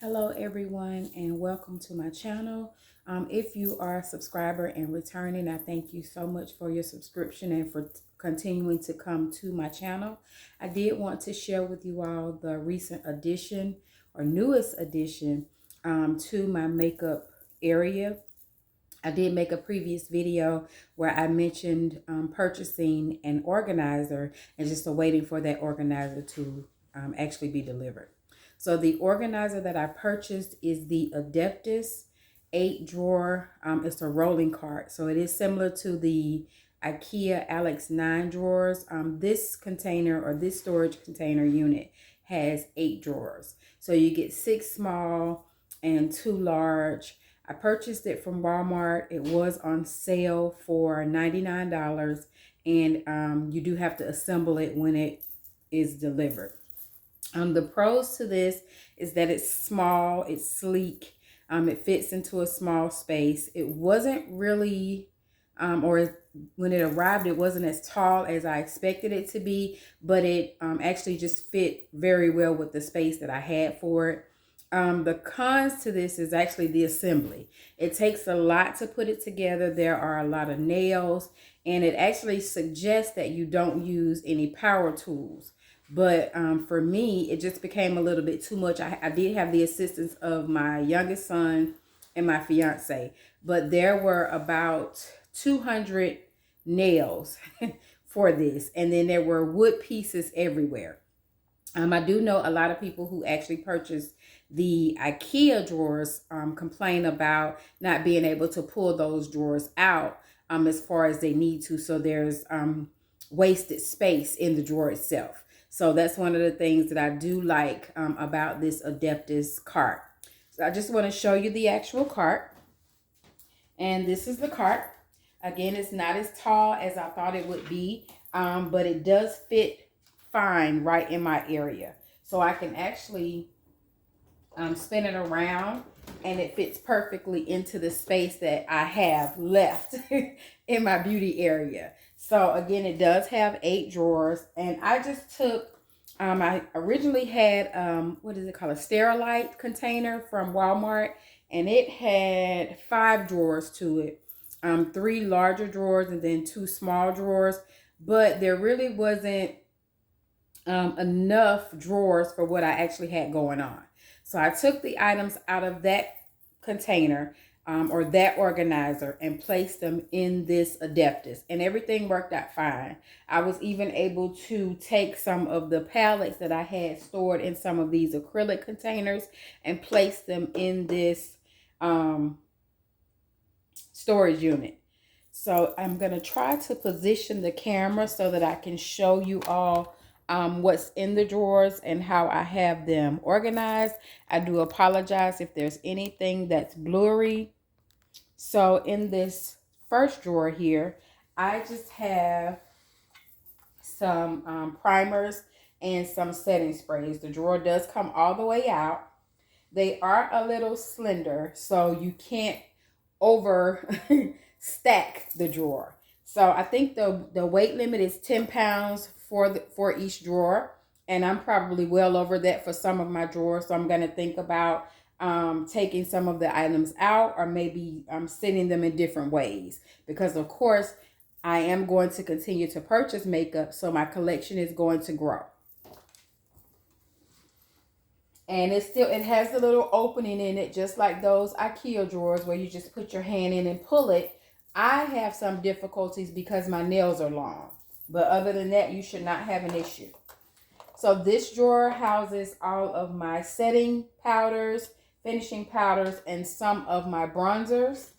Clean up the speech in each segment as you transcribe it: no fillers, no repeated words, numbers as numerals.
Hello everyone and welcome to my channel. If you are a subscriber and returning, I thank you so much for your subscription and for continuing to come to my channel. I did want to share with you all the recent addition or newest addition to my makeup area. I did make a previous video where I mentioned purchasing an organizer and just waiting for that organizer to actually be delivered. So the organizer that I purchased is the Adeptus 8 drawer. It's a rolling cart. So it is similar to the Ikea Alex 9 drawers. This container or this storage container unit has 8 drawers. So you get 6 small and 2 large. I purchased it from Walmart. It was on sale for $99, and you do have to assemble it when it is delivered. The pros to this is that it's small, it's sleek, it fits into a small space. It wasn't really, or when it arrived, it wasn't as tall as I expected it to be, but it actually just fit very well with the space that I had for it. The cons to this is actually the assembly. It takes a lot to put it together. There are a lot of nails, and it actually suggests that you don't use any power tools. But for me, it just became a little bit too much. I did have the assistance of my youngest son and my fiance, but there were about 200 nails for this. And then there were wood pieces everywhere. I do know a lot of people who actually purchased the Ikea drawers complain about not being able to pull those drawers out as far as they need to. So there's wasted space in the drawer itself. So that's one of the things that I do like about this Adeptus cart. So I just want to show you the actual cart. And this is the cart. Again, it's not as tall as I thought it would be, but it does fit fine right in my area. So I can actually spin it around and it fits perfectly into the space that I have left in my beauty area. So again, it does have 8 drawers, and I just took, I originally had, what is it called? A Sterilite container from Walmart, and it had 5 drawers to it. 3 larger drawers and then 2 small drawers, but there really wasn't enough drawers for what I actually had going on. So I took the items out of that container or that organizer and placed them in this Adeptus, and everything worked out fine. I was even able to take some of the pallets that I had stored in some of these acrylic containers and place them in this storage unit. So I'm going to try to position the camera so that I can show you all what's in the drawers and how I have them organized. I do apologize if there's anything that's blurry. So in this first drawer here, I just have some primers and some setting sprays. The drawer does come all the way out. They are a little slender, so you can't over stack the drawer. So I think the weight limit is 10 pounds for each drawer, and I'm probably well over that for some of my drawers. So I'm going to think about taking some of the items out, or maybe sending them in different ways, because of course I am going to continue to purchase makeup, so my collection is going to grow. And it has a little opening in it, just like those Ikea drawers where you just put your hand in and pull it. I have some difficulties because my nails are long. But other than that, you should not have an issue. So this drawer houses all of my setting powders, finishing powders, and some of my bronzers.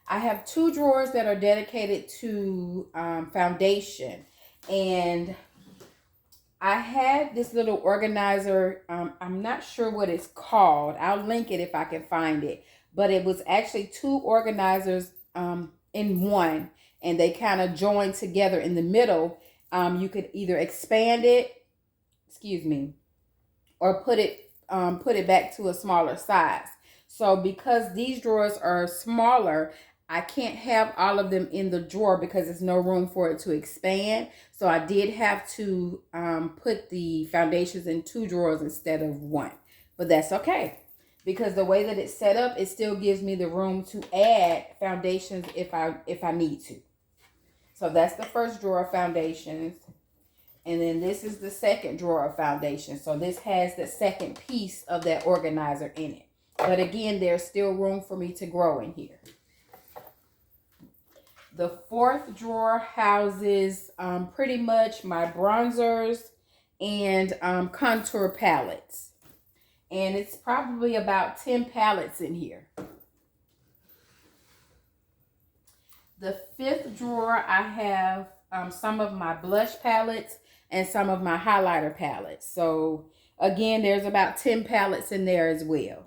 I have 2 drawers that are dedicated to foundation. And I had this little organizer. I'm not sure what it's called. I'll link it if I can find it. But it was actually 2 organizers in one, and they kind of joined together in the middle. You could either expand it, or put it back to a smaller size. So because these drawers are smaller, I can't have all of them in the drawer because there's no room for it to expand. So I did have to put the foundations in 2 drawers instead of 1. But that's okay, because the way that it's set up, it still gives me the room to add foundations if I need to. So that's the first drawer of foundations. And then this is the second drawer of foundations. So this has the second piece of that organizer in it. But again, there's still room for me to grow in here. The fourth drawer houses pretty much my bronzers and contour palettes. And it's probably about 10 palettes in here. The fifth drawer, I have some of my blush palettes and some of my highlighter palettes. So again, there's about 10 palettes in there as well.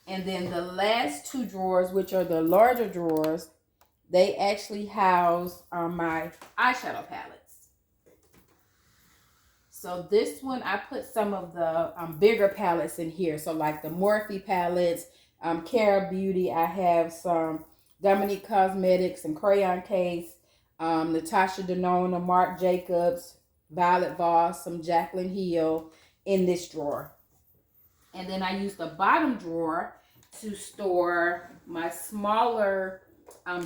And then the last 2 drawers, which are the larger drawers, they actually house my eyeshadow palettes. So this one, I put some of the bigger palettes in here. So like the Morphe palettes, Cara Beauty, I have some Dominique Cosmetics, some Crayon Case, Natasha Denona, Marc Jacobs, Violet Voss, some Jaclyn Hill in this drawer. And then I use the bottom drawer to store my smaller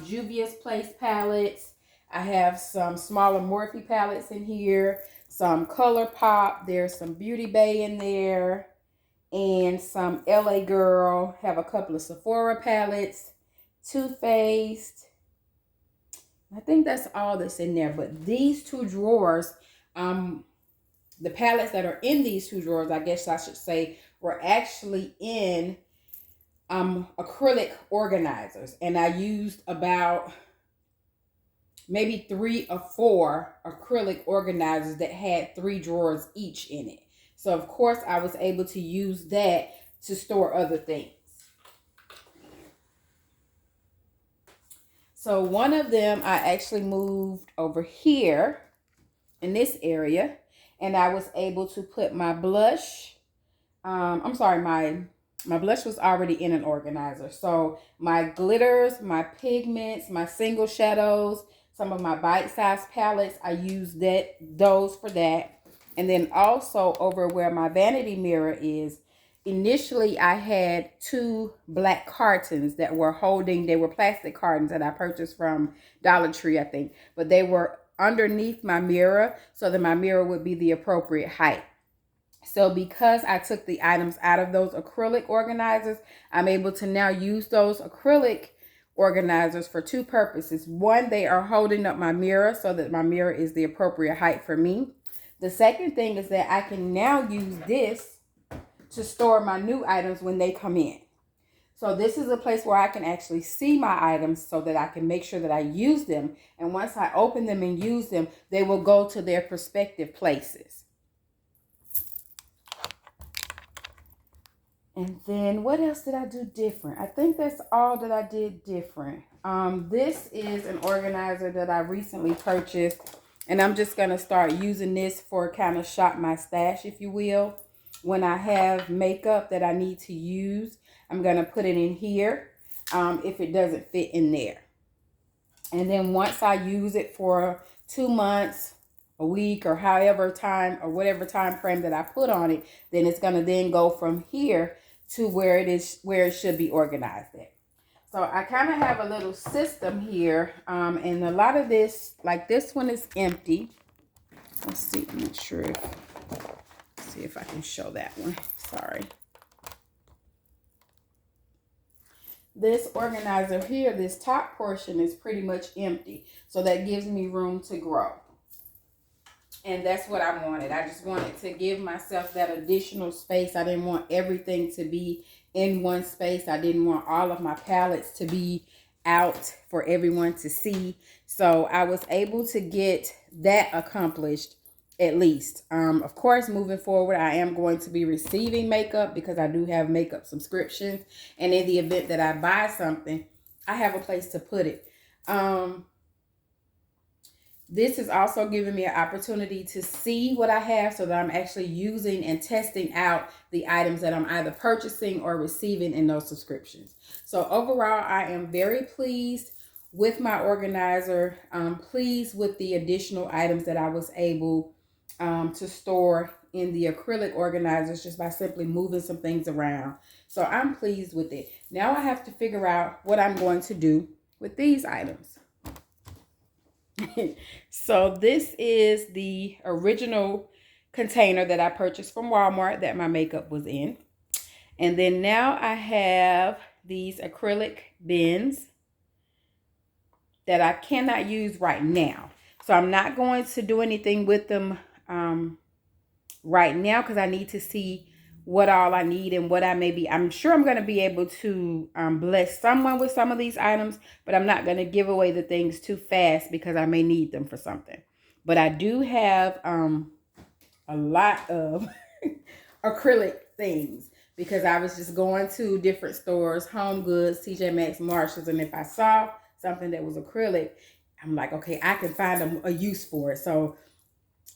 Juvia's Place palettes. I have some smaller Morphe palettes in here, some ColourPop, there's some Beauty Bay in there, and some LA Girl. Have a couple of Sephora palettes, Too Faced. I think that's all that's in there. But these 2 drawers, the palettes that are in these 2 drawers, I guess I should say, were actually in acrylic organizers. And I used about maybe 3 or 4 acrylic organizers that had 3 drawers each in it. So of course I was able to use that to store other things. So one of them I actually moved over here in this area, and I was able to put my blush, my blush was already in an organizer. So my glitters, my pigments, my single shadows, some of my bite-sized palettes, I used those for that. And then also over where my vanity mirror is, initially I had 2 black cartons that were they were plastic cartons that I purchased from Dollar Tree, I think. But they were underneath my mirror so that my mirror would be the appropriate height. So because I took the items out of those acrylic organizers, I'm able to now use those acrylic organizers for 2 purposes. One, they are holding up my mirror so that my mirror is the appropriate height for me. The second thing is that I can now use this to store my new items when they come in. So this is a place where I can actually see my items so that I can make sure that I use them. And once I open them and use them, they will go to their prospective places. And then what else did I do different? I think that's all that I did different. This is an organizer that I recently purchased, and I'm just going to start using this for kind of shop my stash, if you will. When I have makeup that I need to use, I'm going to put it in here if it doesn't fit in there. And then once I use it for 2 months, a week, or however time or whatever time frame that I put on it, then it's going to then go from here to where it should be organized at. So I kind of have a little system here, and a lot of this, like this one is empty. Let's see, I'm not sure see if I can show that one. Sorry. This organizer here, this top portion is pretty much empty. So that gives me room to grow. And that's what I wanted. I just wanted to give myself that additional space. I didn't want everything to be in one space. I didn't want all of my palettes to be out for everyone to see. So I was able to get that accomplished at least. Of course, moving forward, I am going to be receiving makeup because I do have makeup subscriptions. And in the event that I buy something, I have a place to put it. This is also giving me an opportunity to see what I have so that I'm actually using and testing out the items that I'm either purchasing or receiving in those subscriptions. So overall, I am very pleased with my organizer. I'm pleased with the additional items that I was able to store in the acrylic organizers just by simply moving some things around. So I'm pleased with it. Now I have to figure out what I'm going to do with these items. So this is the original container that I purchased from Walmart that my makeup was in. And then now I have these acrylic bins that I cannot use right now. So I'm not going to do anything with them right now because I need to see what all I need and what I may be. I'm sure I'm going to be able to bless someone with some of these items, but I'm not going to give away the things too fast because I may need them for something. But I do have a lot of acrylic things because I was just going to different stores, Home Goods, TJ Maxx, Marshalls, and if I saw something that was acrylic, I'm like, okay, I can find a use for it. So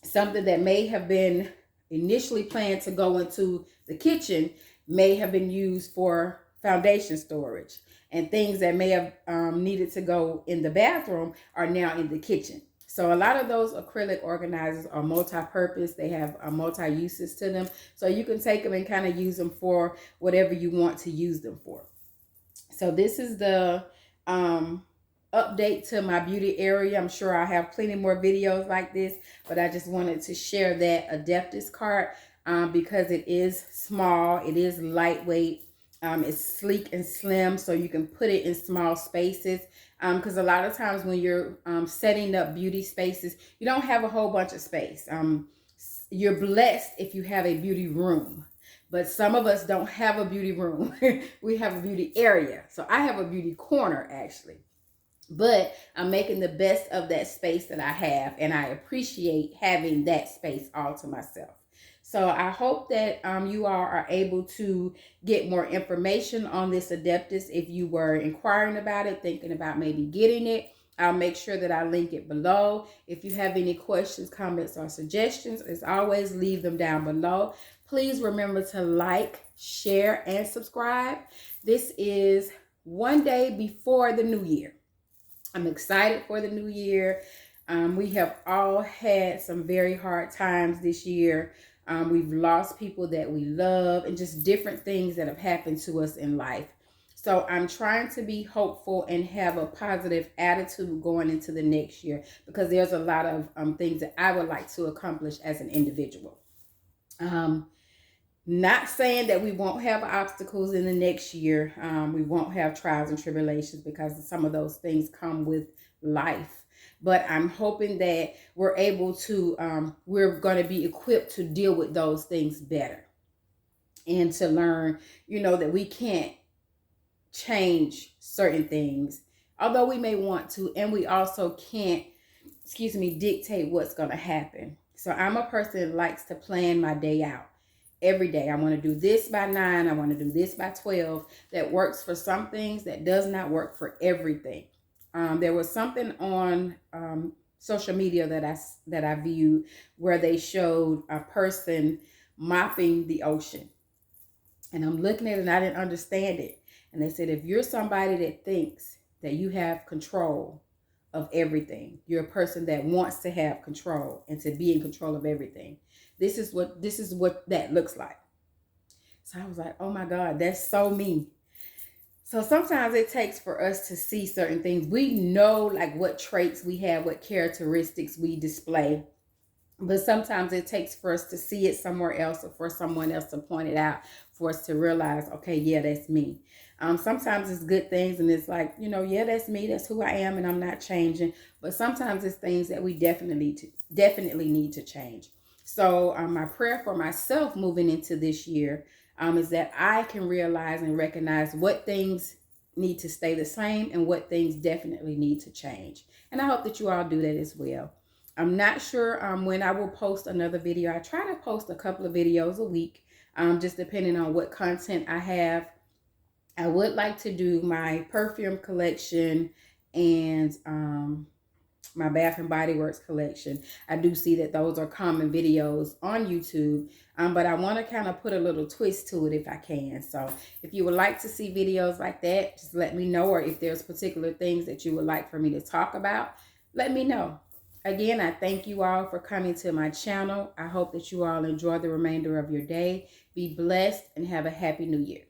something that may have been initially planned to go into the kitchen may have been used for foundation storage, and things that may have needed to go in the bathroom are now in the kitchen. So a lot of those acrylic organizers are multi-purpose. They have multi-uses to them. So you can take them and kind of use them for whatever you want to use them for. So this is the update to my beauty area. I'm sure I have plenty more videos like this, but I just wanted to share that Adeptus cart because it is small, it is lightweight, it's sleek and slim, so you can put it in small spaces. Because a lot of times when you're setting up beauty spaces, you don't have a whole bunch of space. You're blessed if you have a beauty room. But some of us don't have a beauty room. We have a beauty area. So I have a beauty corner actually. But I'm making the best of that space that I have, and I appreciate having that space all to myself. So I hope that you all are able to get more information on this Adeptus. If you were inquiring about it, thinking about maybe getting it, I'll make sure that I link it below. If you have any questions, comments, or suggestions, as always, leave them down below. Please remember to like, share, and subscribe. This is one day before the new year. I'm excited for the new year. We have all had some very hard times this year. We've lost people that we love and just different things that have happened to us in life. So I'm trying to be hopeful and have a positive attitude going into the next year because there's a lot of things that I would like to accomplish as an individual. Not saying that we won't have obstacles in the next year. We won't have trials and tribulations because some of those things come with life. But I'm hoping that we're able to, we're going to be equipped to deal with those things better. And to learn, that we can't change certain things, although we may want to. And we also can't, dictate what's going to happen. So I'm a person that likes to plan my day out. Every day I want to do this by 9, I want to do this by 12. That works for some things, that does not work for everything. There was something on social media that I viewed where they showed a person mopping the ocean, and I'm looking at it and I didn't understand it. And they said, if you're somebody that thinks that you have control of everything, you're a person that wants to have control and to be in control of everything, this is what that looks like. So I was like, oh my God, that's so me. So sometimes it takes for us to see certain things. We know like what traits we have, what characteristics we display. But sometimes it takes for us to see it somewhere else or for someone else to point it out for us to realize, okay, yeah, that's me. Sometimes it's good things and it's like, yeah, that's me. That's who I am and I'm not changing. But sometimes it's things that we definitely need to change. So my prayer for myself moving into this year is that I can realize and recognize what things need to stay the same and what things definitely need to change. And I hope that you all do that as well. I'm not sure when I will post another video. I try to post a couple of videos a week, just depending on what content I have. I would like to do my perfume collection and my Bath and Body Works collection. I do see that those are common videos on YouTube, but I want to kind of put a little twist to it if I can. So if you would like to see videos like that, just let me know, or if there's particular things that you would like for me to talk about, let me know. Again, I thank you all for coming to my channel. I hope that you all enjoy the remainder of your day. Be blessed and have a happy new year.